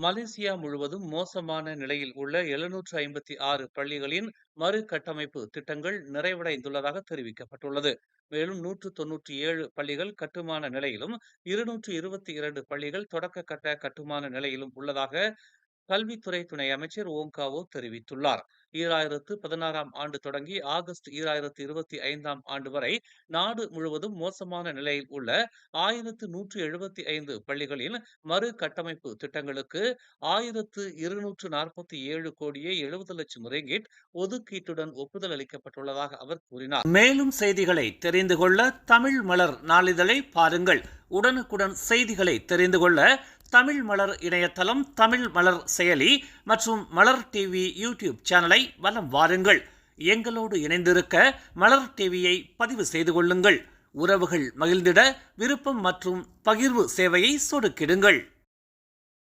Malaysia முழுவதும் மோசமான நிலையில் உள்ள 756 பள்ளிகளின் மறுகட்டமைப்பு திட்டங்கள் நிறைவடைந்துள்ளதாக தெரிவிக்கப்பட்டுள்ளது. மேலும் 197 பள்ளிகள் கட்டுமான நிலையிலும் 222 பள்ளிகள் தொடக்க கட்ட கட்டுமான நிலையிலும் உள்ளதாக கல்வித்துறை துணை அமைச்சர் ஓங்காவோ தெரிவித்துள்ளார். 2016ஆம் ஆண்டு தொடங்கி ஆகஸ்ட் 2025ஆம் ஆண்டு வரை நாடு முழுவதும் மோசமான நிலையில் உள்ள 1175 பள்ளிகளின் மறு கட்டமைப்பு திட்டங்களுக்கு 1247 கோடியே 70 லட்சம் ரிங்கிட் ஒதுக்கீட்டுடன் ஒப்புதல் அளிக்கப்பட்டுள்ளதாக அவர் கூறினார். மேலும் செய்திகளை தெரிந்து கொள்ள தமிழ் மலர் நாளிதழை பாருங்கள். உடனுக்குடன் செய்திகளை தெரிந்து கொள்ள தமிழ் மலர் இணையதளம், தமிழ் மலர் செயலி மற்றும் மலர் டிவி யூடியூப் சேனலை வலம் வாருங்கள். எங்களோடு இணைந்திருக்க மலர் டிவியை பதிவு செய்து கொள்ளுங்கள். உறவுகள் மகிழ்ந்திட விருப்பம் மற்றும் பகிர்வு சேவையை சொடுக்கிடுங்கள்.